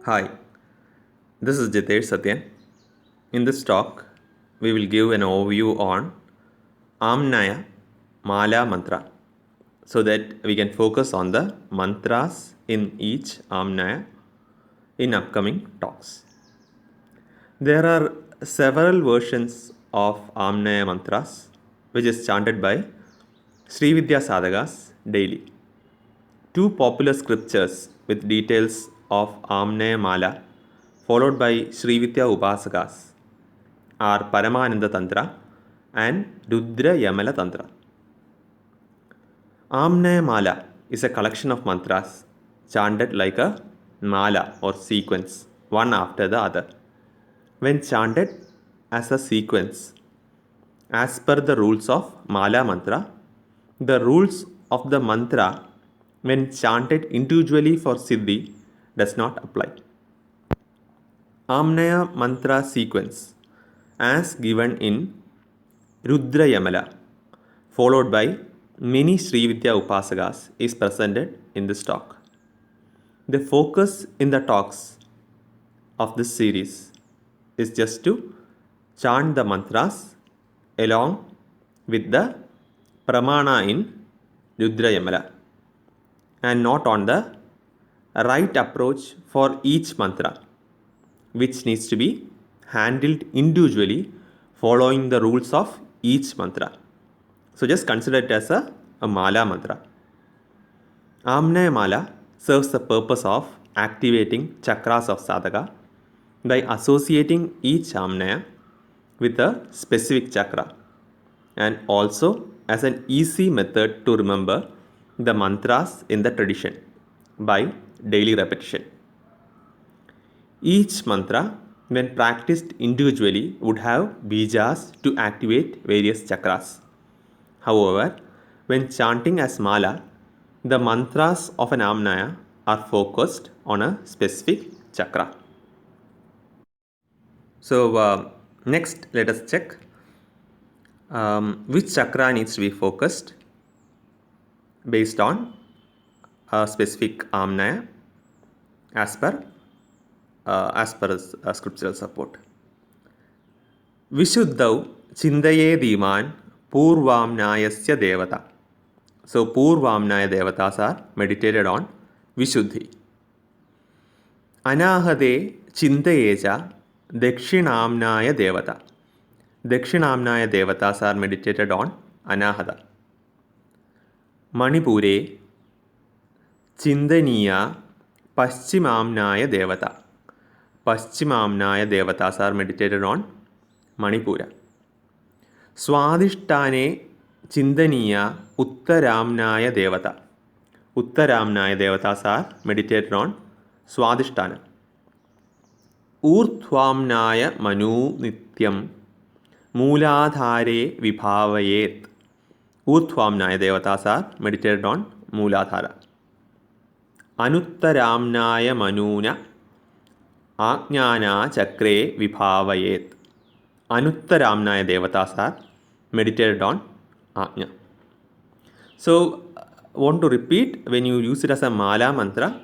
Hi, this is Jithesh Sathyan. In this talk, we will give an overview on Amnaya Mala Mantra so that we can focus on the mantras in each Amnaya in upcoming talks. There are several versions of Amnaya mantras which is chanted by Srividya sadhakas daily. Two popular scriptures with details of Amnaya Mala followed by Srividya Upasakas are Paramananda Tantra and Rudra Yamala Tantra. Amnaya Mala is a collection of mantras chanted like a mala or sequence, one after the other. When chanted as a sequence, as per the rules of Mala Mantra, the rules of the mantra when chanted individually for Siddhi does not apply. Amnaya Mantra sequence as given in Rudra Yamala, followed by many Srividya Upasakas, is presented in this talk. The focus in the talks of this series is just to chant the mantras along with the pramana in Rudra Yamala and not on the right approach for each mantra, which needs to be handled individually following the rules of each mantra. So just consider it as a mala mantra. Amnaya Mala serves the purpose of activating chakras of sadhaka by associating each Amnaya with a specific chakra and also as an easy method to remember the mantras in the tradition by daily repetition. Each mantra, when practiced individually, would have bijas to activate various chakras. However, when chanting as mala, the mantras of an Amnaya are focused on a specific chakra. So, next let us check which chakra needs to be focused based on a specific Amnaya as per scriptural support. Vishuddhau Chindaye Dhiman Purvamnayasya Devata. So Purvamnaya Devatas are meditated on Vishuddhi. Anahade Chintayeja Dakshinamnaya Devata. Dakshinamnaya Devatas are meditated on Anahada. Manipure Chindaniya Paschimamnaya Devata. Paschimamnaya Devatas are meditated on Manipura. Swadhisthane Chindaniya Uttaramnaya Devata. Uttaramnaya Devatas are meditated on Swadhisthana. Urthvamnaya Manu Nityam Mooladhare Vibhavayet. Urthvamnaya Devatas are meditated on Mooladhara. Anuttaramnaya Manuna Ajnana Chakre Vibhavayet. Anuttaramnaya Devatas are meditated on Ajna. So, want to repeat, when you use it as a mala mantra,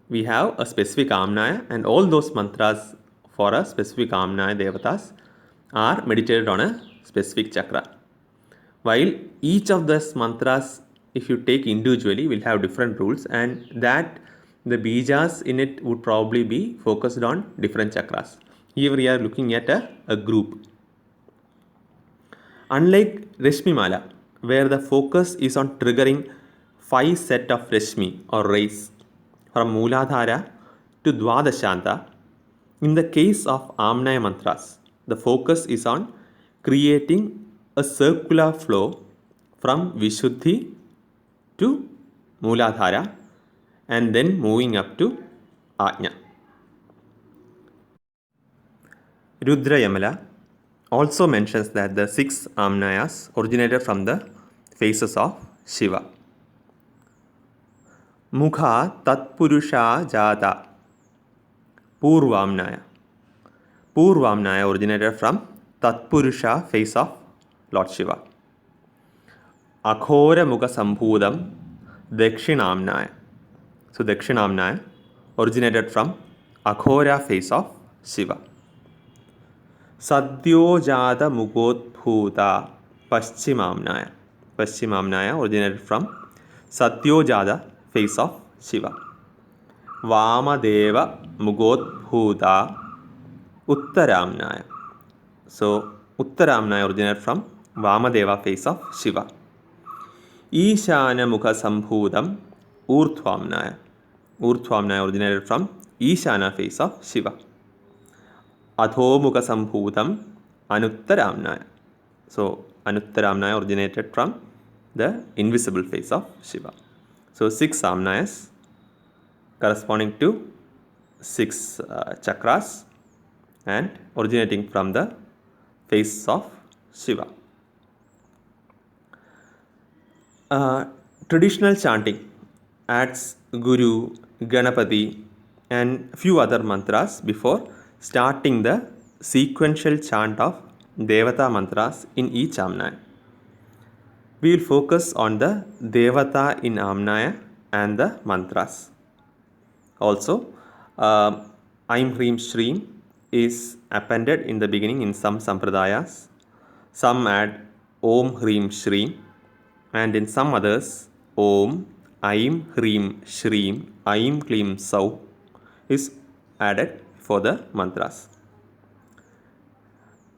we have a specific Amnaya and all those mantras for a specific Amnaya Devatas are meditated on a specific chakra. While each of those mantras, if you take individually, will have different rules and that the bijas in it would probably be focused on different chakras. Here we are looking at a group. Unlike Rashmi Mala, where the focus is on triggering 5 set of Rashmi or rays from Mooladhara to Dwadashanta, in the case of Amnaya mantras, the focus is on creating a circular flow from Vishuddhi to Mooladhara and then moving up to Ajna. Rudra Yamala also mentions that the 6 Amnayas originated from the faces of Shiva. Mukha Tatpurusha Jata Purvamnaya. Purvamnaya originated from Tatpurusha face of Lord Shiva. Akhora Mukha Sambhudam Dakshinamnaya. So Dakshinamnaya originated from Aghora face of Shiva. Sadyojata Mukotbhuta Paschimamnaya. Paschimamnaya originated from Satyojata face of Shiva. Vamadeva Mukotbhuta Uttaramnaya. So Uttaramnaya originated from Vamadeva face of Shiva. Ishana Mukha Sambhudam Urthvamnaya. Urthvamnaya originated from Ishana face of Shiva. Adho Mukha Sambhudam Anuttaramnaya. So Anuttaramnaya originated from the invisible face of Shiva. So 6 Amnayas corresponding to 6 chakras and originating from the face of Shiva. Traditional chanting adds Guru, Ganapati and few other mantras before starting the sequential chant of Devata mantras in each Amnaya. We will focus on the Devata in Amnaya and the mantras. Also, Aim Hrim Shrim is appended in the beginning in some sampradayas. Some add Om Hrim Shrim, and in some others Om, Aim Hrim Shrim, Aim Klim Sau is added for the mantras.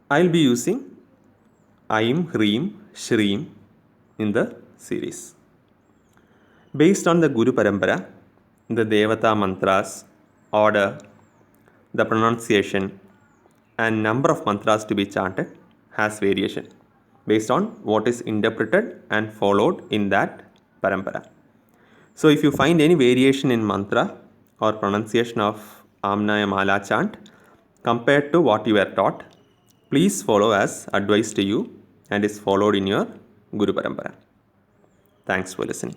I will be using Aim Hrim Shrim in the series. Based on the Guru Parampara, the Devata mantras, order, the pronunciation and number of mantras to be chanted has variation based on what is interpreted and followed in that parampara. So if you find any variation in mantra or pronunciation of Amnaya Mala chant compared to what you were taught, please follow as advised to you and is followed in your Guru Parampara. Thanks for listening.